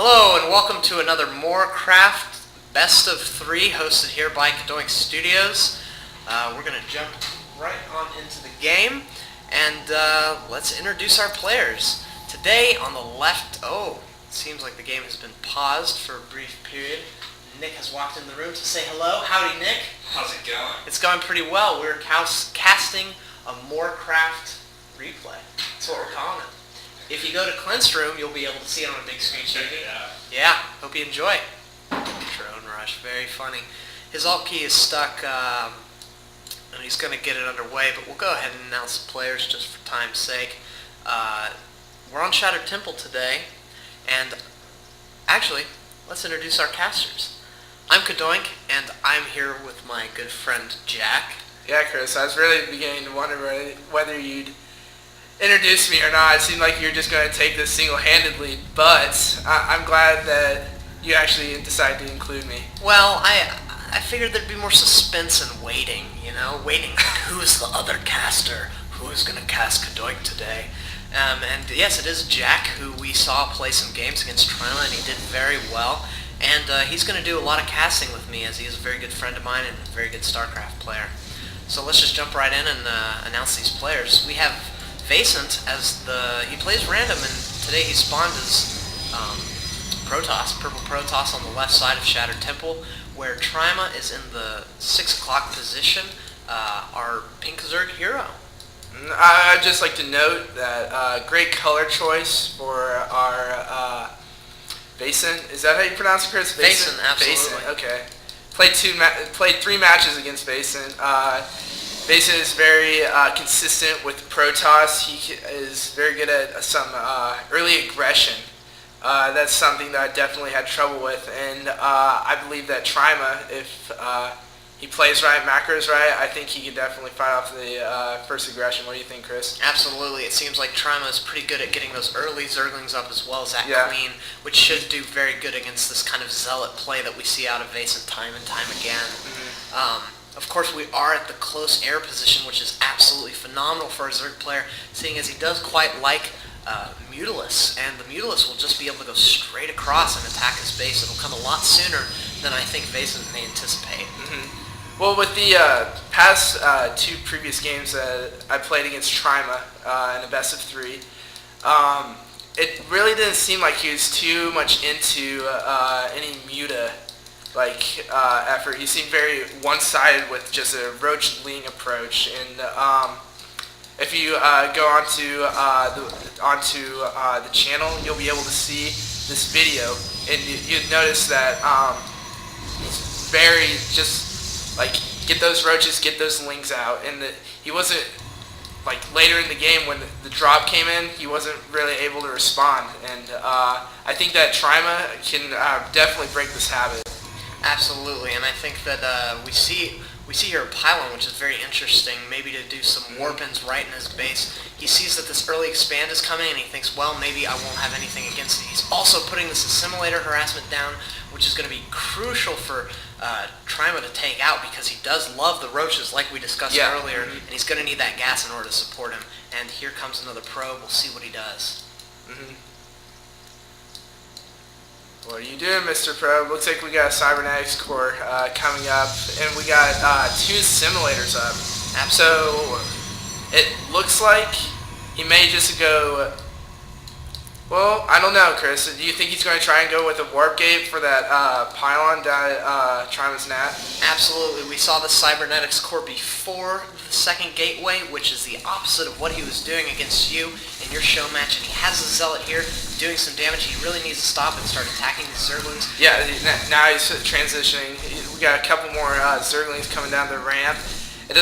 Hello and welcome to another Moorcraft Best of 3 hosted here by CadoinkStudios. We're going to jump right on into the game and let's introduce our players. Today on the left, it seems like the game has been paused for a brief period. Nick has walked in the room to say hello. Howdy, Nick. How's it going? It's going pretty well. We're casting a Moorcraft replay. That's what we're calling it. If you go to Clint's room, you'll be able to see it on a big screen TV. Yeah, hope you enjoy. Drone Rush, very funny. His alt key is stuck, and he's going to get it underway, but we'll go ahead and announce the players just for time's sake. We're on Shattered Temple today, and actually, let's introduce our casters. I'm Cadoink, and I'm here with my good friend Jack. Yeah, Chris, I was really beginning to wonder whether you'd introduce me or not. It seemed like you were just going to take this single-handedly, but I'm glad that you actually decided to include me. Well, I figured there'd be more suspense and waiting, waiting who's the other caster, who's going to cast Cadoink today. And yes, it is Jack, who we saw play some games against TriMa, and he did very well. And he's going to do a lot of casting with me, as he is a very good friend of mine and a very good StarCraft player. So let's just jump right in and announce these players. We have Vaisnt he plays random, and today he spawned as Protoss, purple Protoss on the left side of Shattered Temple, where TriMa is in the 6 o'clock position, our pink Zerg hero. I'd just like to note that great color choice for our Vaisnt. Is that how you pronounce it, Chris? Vaisnt, absolutely. Vaisnt, okay. Played 3 matches against Vaisnt. Vaisnt is very consistent with Protoss. He is very good at some early aggression. That's something that I definitely had trouble with, and I believe that TriMa, if he plays right, macros right, I think he can definitely fight off the first aggression. What do you think, Chris? Absolutely. It seems like TriMa is pretty good at getting those early Zerglings up as well as that Queen, which should do very good against this kind of zealot play that we see out of Vaisnt time and time again. Mm-hmm. Of course, we are at the close air position, which is absolutely phenomenal for a Zerg player, seeing as he does quite like Mutalisk, and the Mutalisk will just be able to go straight across and attack his base. It'll come a lot sooner than I think Vaisnt may anticipate. Mm-hmm. Well, with the past 2 previous games that I played against TriMa in a best of 3, it really didn't seem like he was too much into any muta effort. He seemed very one-sided with just a roach lean approach, and if you go onto the channel, you'll be able to see this video, and you'd notice that he's very just get those roaches, get those lings out, and he wasn't later in the game when the drop came in, he wasn't really able to respond, and I think that TriMa can definitely break this habit. Absolutely, and I think that we see here a pylon, which is very interesting, maybe to do some warp-ins right in his base. He sees that this early expand is coming, and he thinks, well, maybe I won't have anything against it. He's also putting this assimilator harassment down, which is going to be crucial for TriMa to take out, because he does love the roaches, like we discussed earlier, and he's going to need that gas in order to support him. And here comes another probe. We'll see what he does. What are you doing, Mr. Probe? Looks like we got a cybernetics core coming up, and we got 2 simulators up. So it looks like he may just go. Well, I don't know, Chris. Do you think he's going to try and go with a warp gate for that pylon down at TriMa's Nat? Absolutely. We saw the cybernetics core before the second gateway, which is the opposite of what he was doing against you in your show match, and he has the zealot here doing some damage. He really needs to stop and start attacking the Zerglings. Yeah, now he's transitioning. We got a couple more Zerglings coming down the ramp. It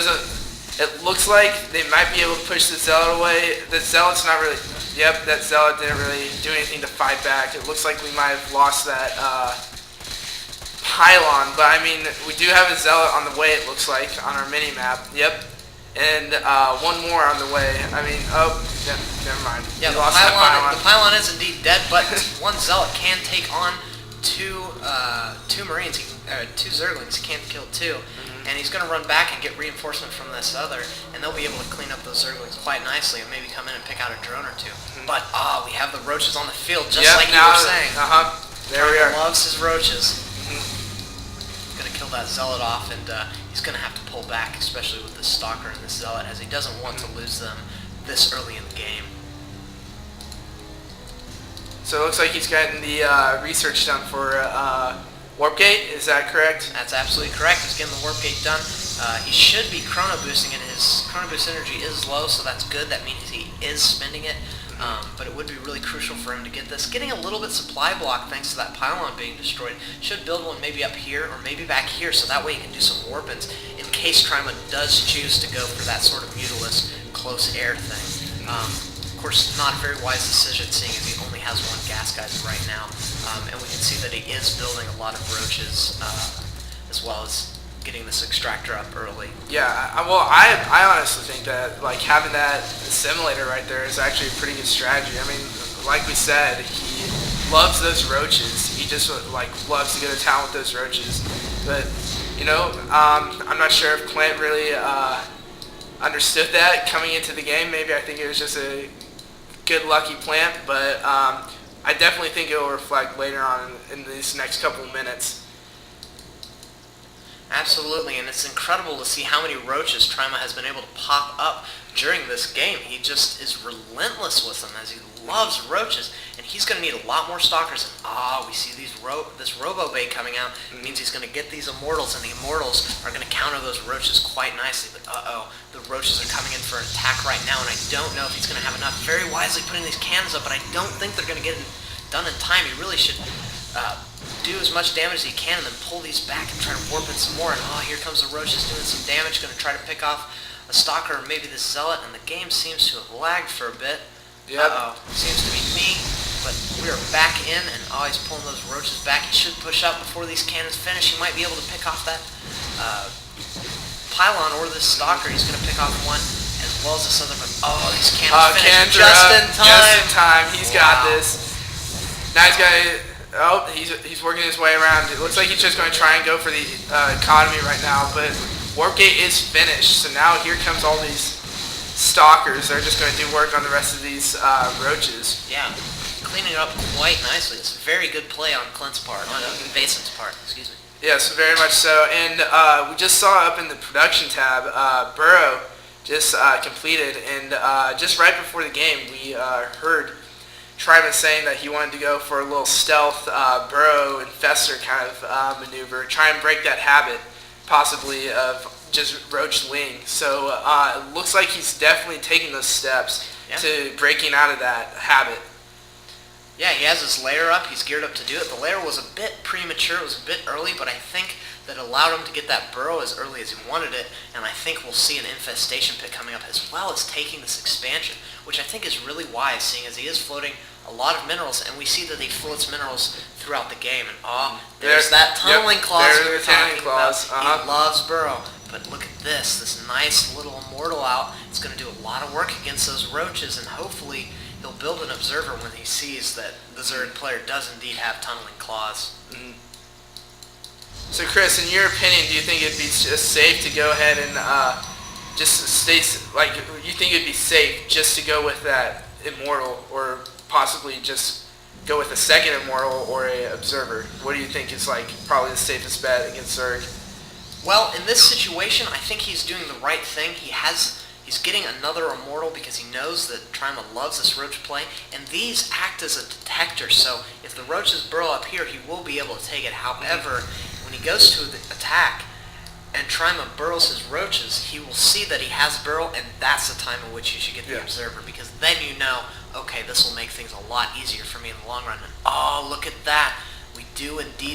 looks like they might be able to push the zealot away. The zealot's not really. Yep, that zealot didn't really do anything to fight back. It looks like we might have lost that pylon, but I mean, we do have a zealot on the way, it looks like, on our mini-map. Yep. And one more on the way. I mean, never mind. Yeah, the pylon is indeed dead, but one zealot can take on two Marines, 2 Zerglings. He can't kill 2. And he's going to run back and get reinforcement from this other, and they'll be able to clean up those Zerglings quite nicely and maybe come in and pick out a drone or 2. But, we have the roaches on the field, just like you were saying. There we are. Loves his roaches. Mhm. He's going to kill that zealot off, and he's going to have to pull back, especially with this stalker and this zealot, as he doesn't want to lose them this early in the game. So it looks like he's getting the research done for Warp Gate. Is that correct? That's absolutely correct. He's getting the warp gate done. He should be chrono boosting, and his chrono boost energy is low, so that's good. That means he is spending it. But it would be really crucial for him to get this. Getting a little bit supply block thanks to that pylon being destroyed. Should build one maybe up here or maybe back here, so that way he can do some warp-ins in case TriMa does choose to go for that sort of mutilous close air thing. Of course, not a very wise decision, seeing as he only has one gas geyser right now. And we can see that he is building a lot of roaches, as well as getting this extractor up early. Yeah, I honestly think that like having that assimilator right there is actually a pretty good strategy. I mean, like we said, he loves those roaches. He just like loves to go to town with those roaches. But you know, I'm not sure if Clint really understood that coming into the game. Maybe I think it was just a good lucky plant, but I definitely think it will reflect later on in these next couple of minutes. Absolutely, and it's incredible to see how many roaches TriMa has been able to pop up during this game. He just is relentless with them, as he loves roaches, and he's going to need a lot more stalkers. And we see this Robo Bay coming out. It means he's going to get these Immortals, and the Immortals are going to counter those roaches quite nicely. But the roaches are coming in for an attack right now, and I don't know if he's going to have enough. Very wisely putting these cannons up, but I don't think they're going to get it done in time. He really should do as much damage as he can and then pull these back and try to warp in some more. And here comes the roaches doing some damage, going to try to pick off a stalker or maybe the zealot, and the game seems to have lagged for a bit. Yep. Seems to be me, but we are back in, and he's pulling those roaches back. He should push up before these cannons finish. He might be able to pick off that pylon or this stalker. He's going to pick off one as well as this other, but these cannons finish just in time. Just in time. He's got this. Now he's got it. Oh, he's working his way around. It looks like he's just going to try and go for the economy right now, but Warp Gate is finished. So now here comes all these stalkers. They're just going to do work on the rest of these roaches. Yeah, cleaning it up quite nicely. It's a very good play on Clint's part, on Vaisnt's part, excuse me. Yes, very much so. And we just saw up in the production tab, Burrow just completed, and just right before the game, we heard TriMa saying that he wanted to go for a little stealth burrow infestor kind of maneuver, try and break that habit, possibly, of just roach ling. So it looks like he's definitely taking those steps to breaking out of that habit. Yeah, he has his lair up. He's geared up to do it. The lair was a bit premature. It was a bit early, but I think that allowed him to get that burrow as early as he wanted it, and I think we'll see an infestation pit coming up as well as taking this expansion, which I think is really wise, seeing as he is floating a lot of minerals, and we see that he floats minerals throughout the game. And there's that tunneling clause we were talking about. He loves burrow. But look at this nice little immortal out. It's going to do a lot of work against those roaches, and hopefully he'll build an observer when he sees that the Zerd player does indeed have tunneling claws. Mm-hmm. So Chris, in your opinion, do you think it'd be just safe to go ahead and just stay, like, you think it'd be safe just to go with that immortal, or possibly just go with a second immortal or a observer? What do you think is like probably the safest bet against Zerg? Well, in this situation, I think he's doing the right thing. He's getting another immortal because he knows that TriMa loves this roach play, and these act as a detector, so if the roaches burrow up here, he will be able to take it. However, when he goes to the attack and TriMa burrows his roaches, he will see that he has burrow, and that's the time in which you should get the observer, because then you know, okay, this will make things a lot easier for me in the long run. And look at that. We do indeed